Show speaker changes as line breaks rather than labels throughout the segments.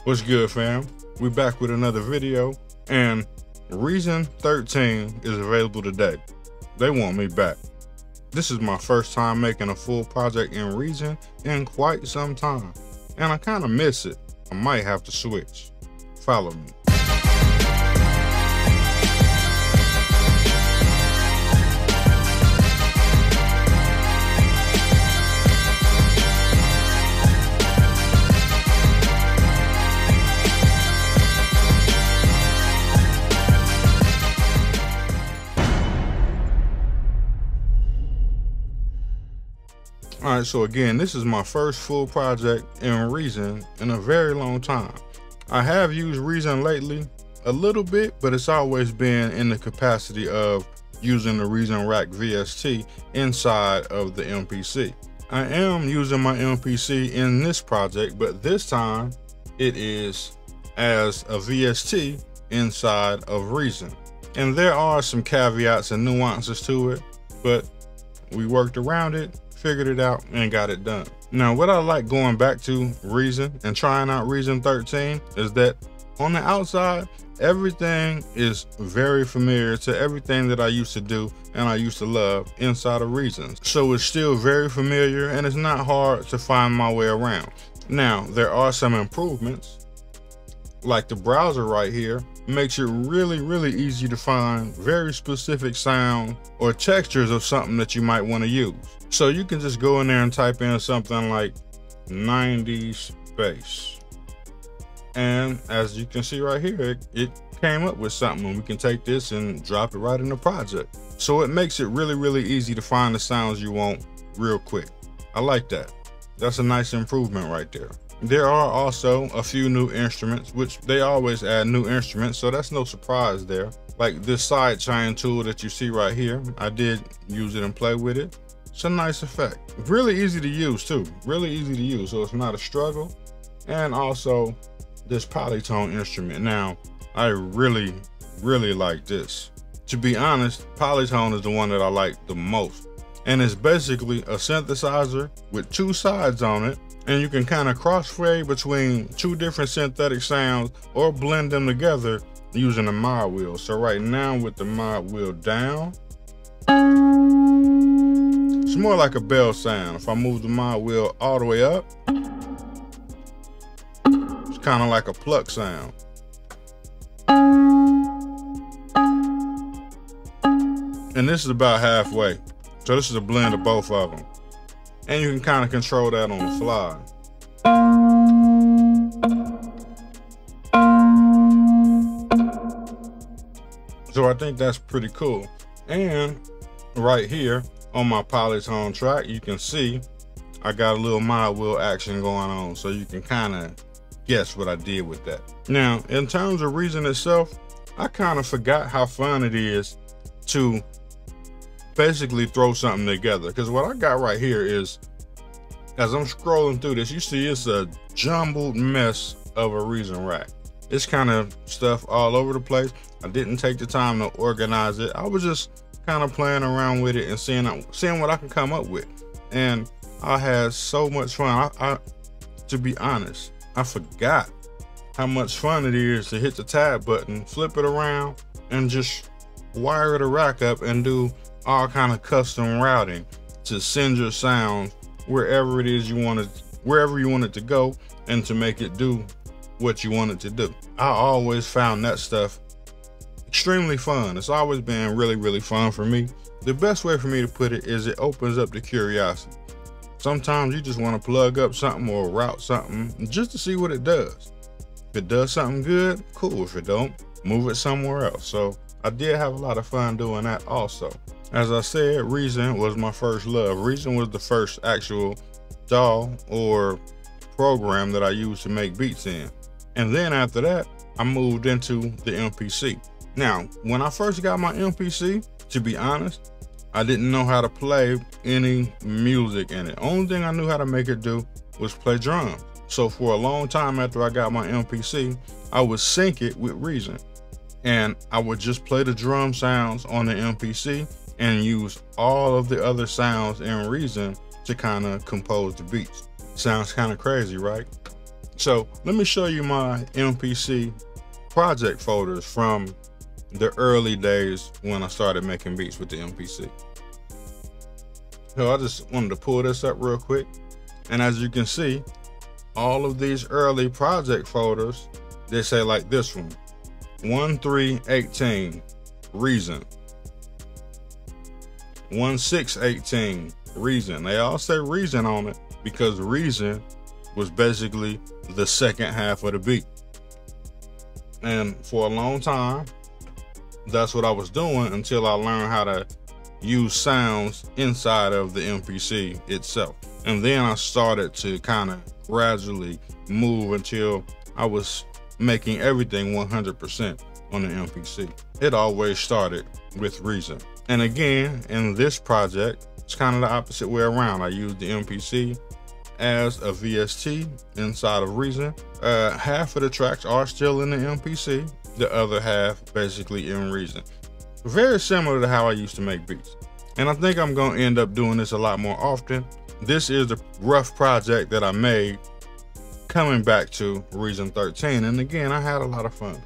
What's good, fam? We back with another video, and Reason 13 is available today. They want me back. This is my first time making a full project in Reason in quite some time, and I kind of miss it. I might have to switch. Follow me. Alright, so again, this is my first full project in Reason in a very long time. I have used Reason lately a little bit, but it's always been in the capacity of using the Reason Rack VST inside of the MPC. I am using my MPC in this project, but this time it is as a VST inside of Reason. And there are some caveats and nuances to it, but we worked around it, figured it out, and got it done. Now, what I like going back to Reason and trying out Reason 13 is that on the outside, everything is very familiar to everything that I used to do and I used to love inside of Reason. So it's still very familiar and it's not hard to find my way around. Now, there are some improvements, like the browser right here makes it really easy to find very specific sound or textures of something that you might want to use. So you can just go in there and type in something like 90s bass. And as you can see right here, it came up with something, and we can take this and drop it right in the project. So it makes it really easy to find the sounds you want real quick. I like that. That's a nice improvement right there. There are also a few new instruments, which they always add new instruments, so that's no surprise there. Like this side chain tool that you see right here, I did use it and play with it. It's a nice effect. Really easy to use too, really easy to use, so it's not a struggle. And also this polytone instrument. Now, I really like this. To be honest, polytone is the one that I like the most. And it's basically a synthesizer with two sides on it, and you can kind of crossfade between two different synthetic sounds or blend them together using the mod wheel. So right now with the mod wheel down, it's more like a bell sound. If I move the mod wheel all the way up, it's kind of like a pluck sound. And this is about halfway. So this is a blend of both of them. And you can kind of control that on the fly. So I think that's pretty cool. And right here on my polytone track, you can see I got a little mod wheel action going on. So you can kind of guess what I did with that. Now, in terms of Reason itself, I kind of forgot how fun it is to basically throw something together, because what I got right here is, as I'm scrolling through this, you see it's a jumbled mess of a Reason rack. It's kind of stuff all over the place. I didn't take the time to organize it. I was just kind of playing around with it and seeing what I can come up with, and I had so much fun. I to be honest, I forgot how much fun it is to hit the tab button, flip it around, and just wire the rack up and do all kind of custom routing to send your sound wherever it is you want it, wherever you want it to go, and to make it do what you want it to do. I always found that stuff extremely fun. It's always been really fun for me. The best way for me to put it is it opens up the curiosity. Sometimes you just want to plug up something or route something just to see what it does. If it does something good, cool. If it don't, move it somewhere else. So I did have a lot of fun doing that also. As I said, Reason was my first love. Reason was the first actual DAW or program that I used to make beats in. And then after that, I moved into the MPC. Now, when I first got my MPC, to be honest, I didn't know how to play any music in it. Only thing I knew how to make it do was play drums. So for a long time after I got my MPC, I would sync it with Reason. And I would just play the drum sounds on the MPC and use all of the other sounds in Reason to kind of compose the beats. Sounds kind of crazy, right? So let me show you my MPC project folders from the early days when I started making beats with the MPC. So I just wanted to pull this up real quick. And as you can see, all of these early project folders, they say like this one, 1318 Reason, 1618 Reason. They all say Reason on it because Reason was basically the second half of the beat. And for a long time, that's what I was doing until I learned how to use sounds inside of the MPC itself. And then I started to kind of gradually move until I was making everything 100% on the MPC. It always started with Reason. And again, in this project, it's kind of the opposite way around. I used the MPC as a VST inside of Reason. Half of the tracks are still in the MPC, the other half basically in Reason. Very similar to how I used to make beats. And I think I'm gonna end up doing this a lot more often. This is the rough project that I made coming back to Reason 13. And again, I had a lot of fun.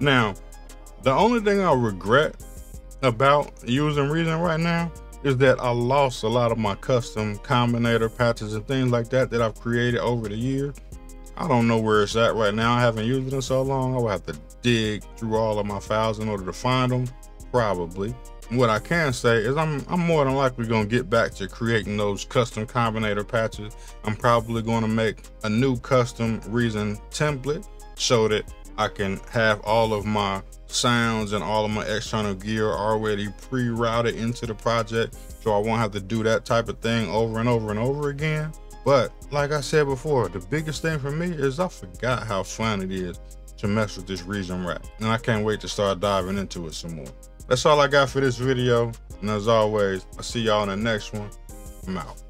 Now, the only thing I regret about using Reason right now is that I lost a lot of my custom combinator patches and things like that I've created over the years. I don't know where it's at right now. I haven't used it in so long. I will have to dig through all of my files in order to find them, probably. What I can say is I'm more than likely gonna get back to creating those custom combinator patches. I'm probably gonna make a new custom Reason template so that I can have all of my sounds and all of my external gear already pre-routed into the project, so I won't have to do that type of thing over and over and over again. But like I said before, the biggest thing for me is I forgot how fun it is to mess with this Reason rap, and I can't wait to start diving into it some more. That's all I got for this video, and as always, I'll see y'all in the next one. I'm out.